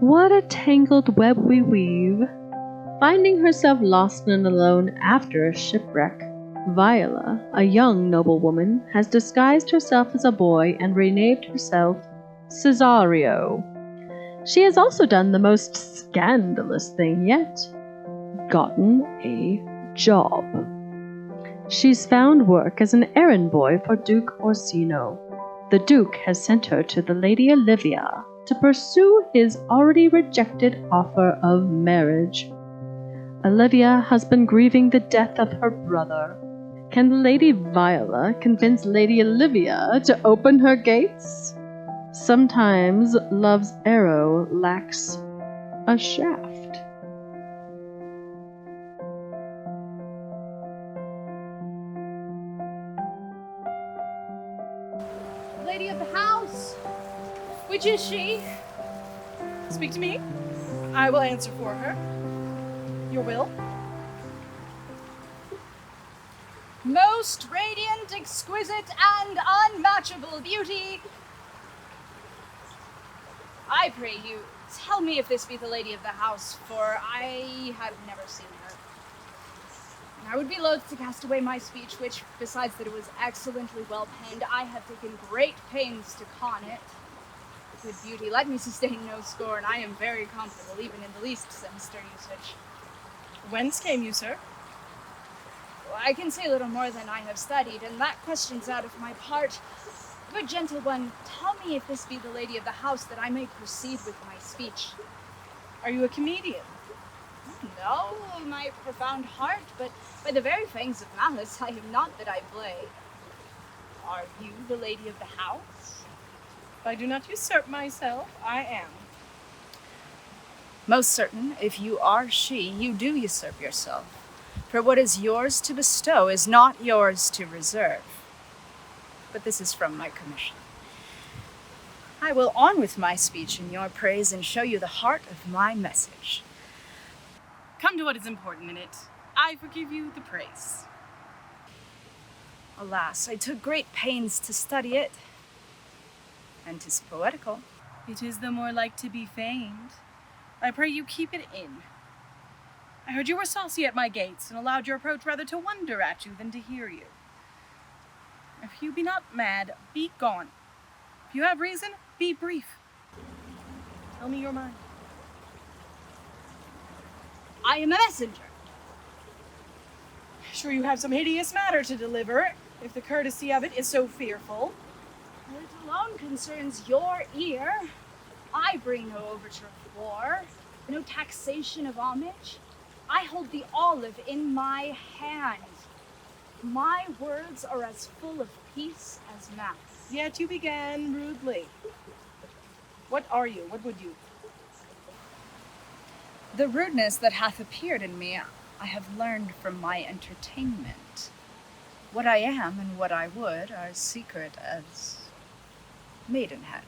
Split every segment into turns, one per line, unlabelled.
What a tangled web we weave. Finding herself lost and alone after a shipwreck, Viola, a young noblewoman, has disguised herself as a boy and renamed herself Cesario. She has also done the most scandalous thing yet, gotten a job. She's found work as an errand boy for Duke Orsino. The Duke has sent her to the Lady Olivia to pursue his already rejected offer of marriage. Olivia has been grieving the death of her brother. Can Lady Viola convince Lady Olivia to open her gates? Sometimes love's arrow lacks a shaft.
Lady of the house! Which is she?
Speak to me. I will answer for her. Your will?
Most radiant, exquisite, and unmatchable beauty, I pray you, tell me if this be the lady of the house, for I have never seen her. And I would be loath to cast away my speech, which, besides that it was excellently well penned, I have taken great pains to con it. Good beauty, let me sustain no scorn. I am very comfortable, even in the least sinister usage.
Whence came you, sir?
I can say little more than I have studied, and that question's out of my part. Good gentle one, tell me if this be the lady of the house, that I may proceed with my speech.
Are you a comedian?
No, my profound heart, but by the very fangs of malice, I am not that I play. Are you the lady of the house?
If I do not usurp myself, I am.
Most certain, if you are she, you do usurp yourself. For what is yours to bestow is not yours to reserve. But this is from my commission. I will on with my speech in your praise and show you the heart of my message.
Come to what is important in it. I forgive you the praise.
Alas, I took great pains to study it. And 'tis poetical.
It is the more like to be feigned. I pray you keep it in. I heard you were saucy at my gates, and allowed your approach rather to wonder at you than to hear you. If you be not mad, be gone. If you have reason, be brief. Tell me your mind.
I am a messenger.
Sure you have some hideous matter to deliver, if the courtesy of it is so fearful.
It alone concerns your ear. I bring no overture of war, no taxation of homage. I hold the olive in my hand. My words are as full of peace as mass.
Yet you began rudely. What are you? What would you?
The rudeness that hath appeared in me, I have learned from my entertainment. What I am and what I would are secret as maidenhead.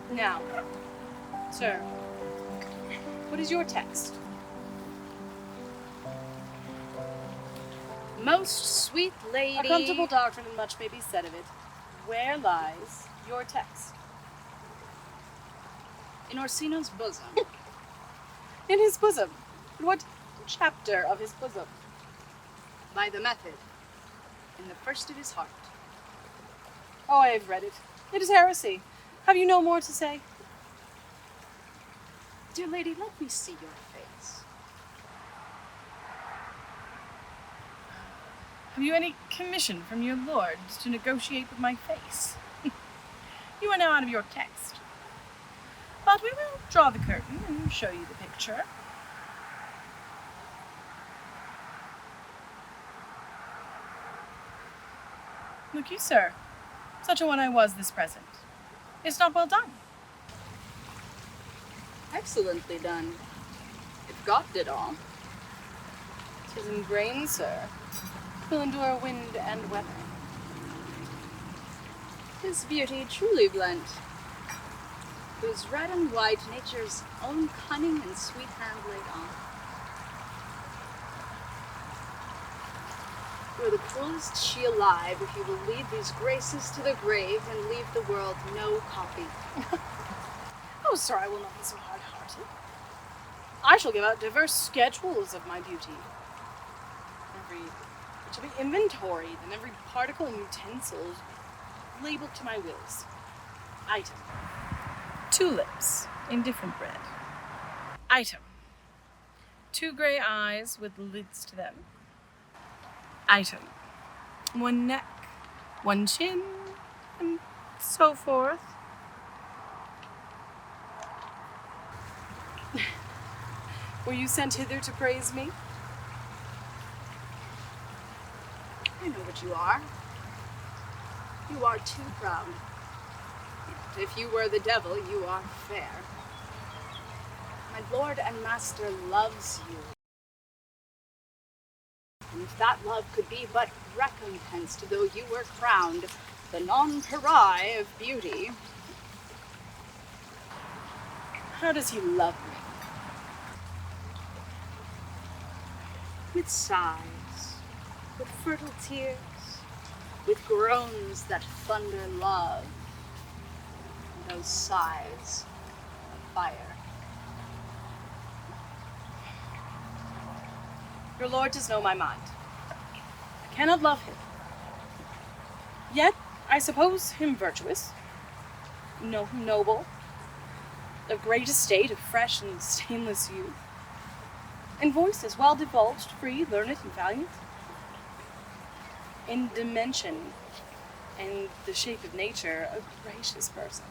Now, sir, what is your text?
Most sweet lady.
A comfortable doctrine and much may be said of it. Where lies your text?
In Orsino's bosom.
In his bosom. What chapter of his bosom?
By the method. In the first of his heart.
Oh, I have read it. It is heresy. Have you no more to say?
Dear lady, let me see your face.
Have you any commission from your lords to negotiate with my face? You are now out of your text. But we will draw the curtain and show you the picture. Look you, sir. Such a one I was this present. It's not well done.
Excellently done. If God did all.
'Tis in grain, sir. Will endure wind and weather.
His beauty truly blent, whose red and white nature's own cunning and sweet hand laid on. Were the cruelest she alive, if you will lead these graces to the grave and leave the world no copy.
Oh, sir, I will not be so hard-hearted. I shall give out diverse schedules of my beauty. It shall be inventoried, and every particle and utensil labeled to my wills. Item: tulips in different red. Item: 2 gray eyes with lids to them. Item: 1 neck, 1 chin, and so forth. Were you sent hither to praise me?
I know what you are. You are too proud. Yet if you were the devil, you are fair. My lord and master loves you. And if that love could be but recompensed, though you were crowned the nonpareil of beauty.
How does he love me?
With sighs, with fertile tears, with groans that thunder love, and those sighs of fire.
Your lord does know my mind. I cannot love him. Yet I suppose him virtuous, know him noble, of great estate, of fresh and stainless youth, in voices well divulged, free, learned, and valiant, in dimension and the shape of nature, a gracious person.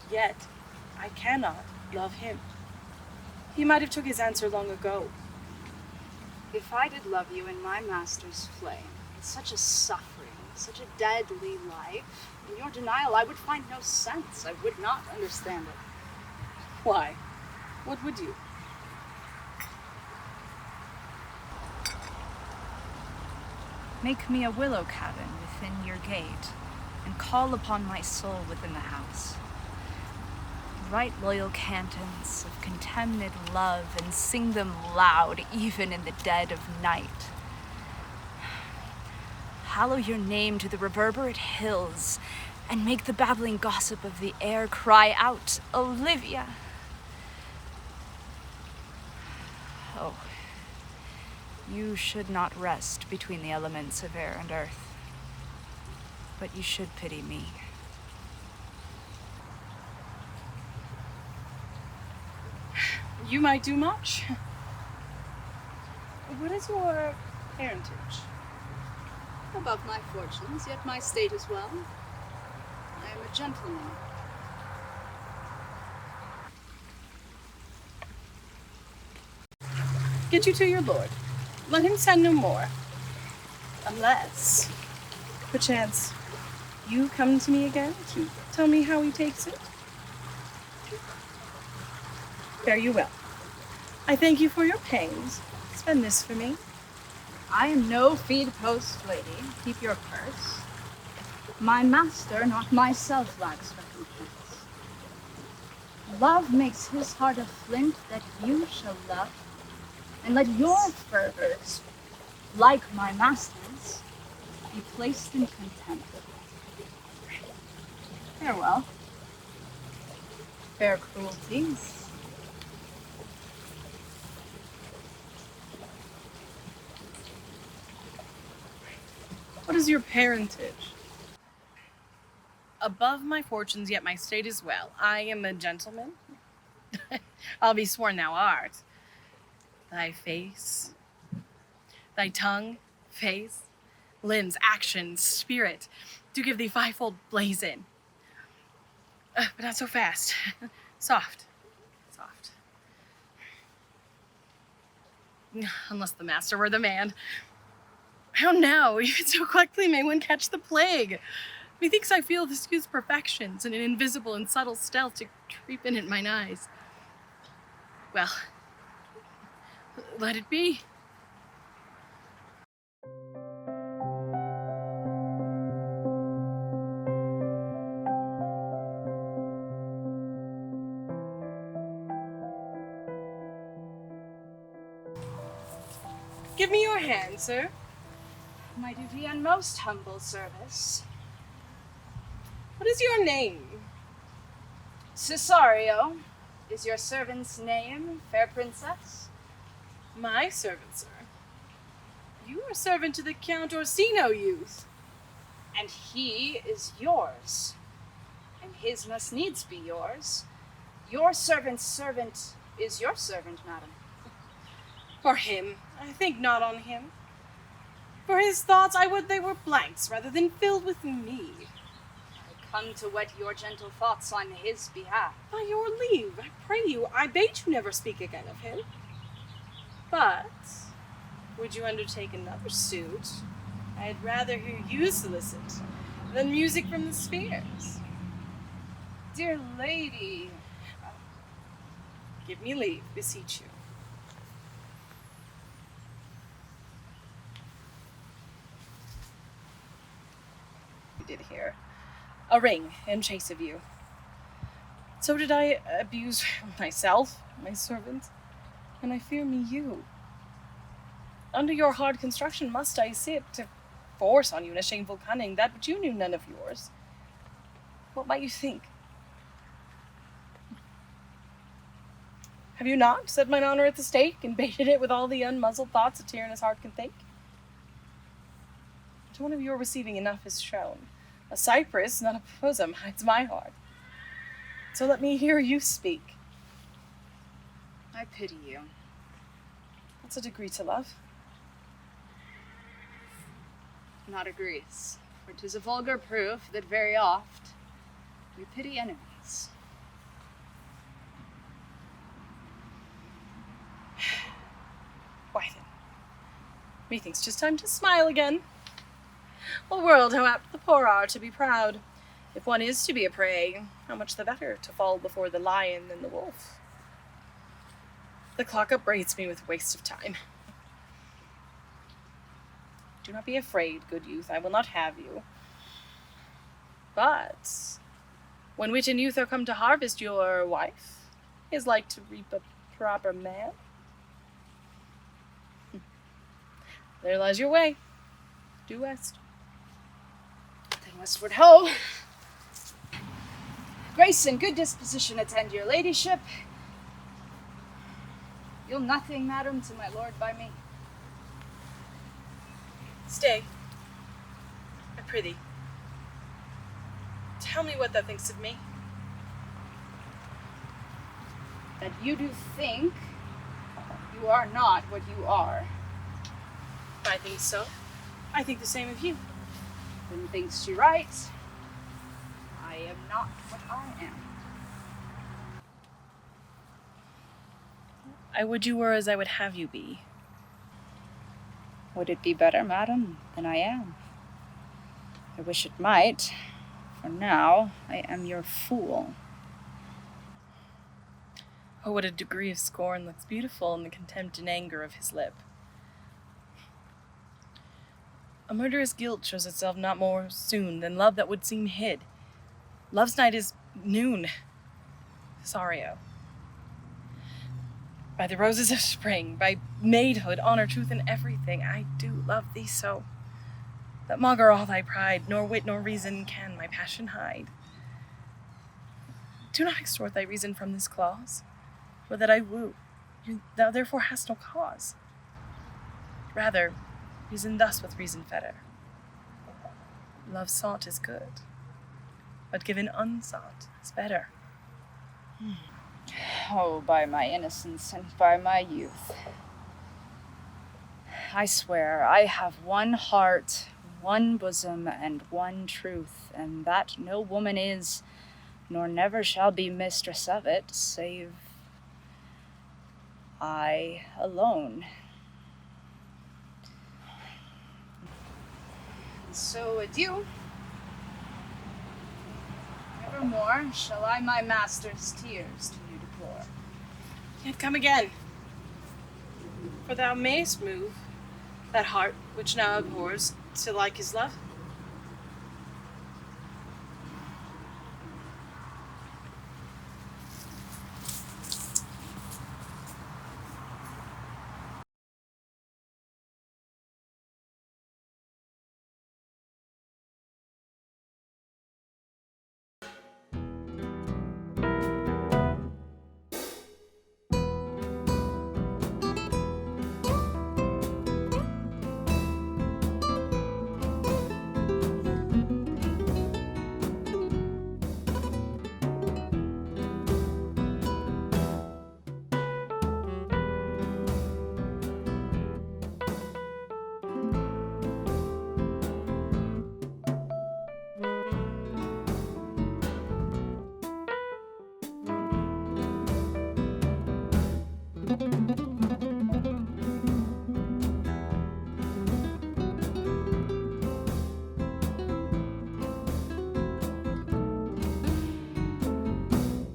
Yet I cannot love him. He might have took his answer long ago.
If I did love you in my master's flame, in such a suffering, such a deadly life, in your denial I would find no sense. I would not understand it.
Why? What would you?
Make me a willow cabin within your gate, and call upon my soul within the house. Write loyal cantons of contemned love, and sing them loud, even in the dead of night. Hallow your name to the reverberate hills, and make the babbling gossip of the air cry out, Olivia! Oh, you should not rest between the elements of air and earth, but you should pity me.
You might do much. What is your parentage?
Above my fortunes, yet my state as well. I am a gentleman.
Get you to your lord. Let him send no more. Unless, perchance, you come to me again to tell me how he takes it. Fare you well. I thank you for your pains. Spend this for me.
I am no feed post, lady. Keep your purse. My master, not myself, lacks recompense. Love makes his heart a flint that you shall love, and let your fervors, like my master's, be placed in contempt. Farewell. Fair cruelties.
What is your parentage? Above my fortunes, yet my state is well. I am a gentleman. I'll be sworn thou art. Thy face, thy tongue, face, limbs, action, spirit, do give thee fivefold blazon. But not so fast. Soft. Soft. Unless the master were the man. How now, even so quickly may one catch the plague? Methinks I feel this youth's perfections, and an invisible and subtle stealth to creep in at mine eyes. Well, let it be. Give me your hand, sir.
My duty and most humble service.
What is your name?
Cesario is your servant's name, fair princess?
My servant, sir. You are servant to the Count Orsino youth.
And he is yours. And his must needs be yours. Your servant's servant is your servant, madam.
For him, I think not on him. For his thoughts, I would they were blanks rather than filled with me.
I come to whet your gentle thoughts on his behalf.
By your leave, I pray you, I bade you never speak again of him. But, would you undertake another suit? I'd rather hear you solicit than music from the spheres.
Dear lady,
Give me leave, beseech you. You did hear a ring in chase of you. So did I abuse myself, my servant, and I fear me you. Under your hard construction must I sit to force on you in a shameful cunning that which you knew none of yours. What might you think? Have you not set mine honor at the stake and baited it with all the unmuzzled thoughts a tyrannous heart can think? To one of your receiving enough is shown. A cypress, not a bosom, hides my heart. So let me hear you speak.
I pity you.
What's a degree to love?
Not agrees, for 'tis a vulgar proof that very oft we pity enemies.
Why then, methinks 'tis time to smile again. O world, how apt the poor are to be proud. If one is to be a prey, how much the better to fall before the lion and the wolf. The clock upbraids me with waste of time. Do not be afraid, good youth, I will not have you. But when wit and youth are come to harvest, your wife is like to reap a proper man. There lies your way. Due west.
Then westward ho! Grace and good disposition attend your ladyship. You'll nothing, madam, to my lord by me.
Stay, I prithee. Tell me what thou thinkst of me.
That you do think you are not what you are.
I think so. I think the same of you.
Then thinks she right. I am not what I am.
I would you were as I would have you be.
Would it be better, madam, than I am? I wish it might, for now I am your fool.
Oh, what a degree of scorn looks beautiful in the contempt and anger of his lip. A murderous guilt shows itself not more soon than love that would seem hid. Love's night is noon. Cesario. By the roses of spring, by maidhood, honor, truth, and everything, I do love thee so, that maugre all thy pride, nor wit nor reason can my passion hide. Do not extort thy reason from this clause, for that I woo, thou therefore hast no cause. Rather, reason thus with reason fetter. Love sought is good, but given unsought is better.
Oh, by my innocence and by my youth. I swear I have one heart, one bosom, and one truth, and that no woman is nor never shall be mistress of it, save I alone. So adieu. Nevermore shall I my master's tears to you deplore.
Yet come again. For thou mayst move that heart which now abhors to like his love.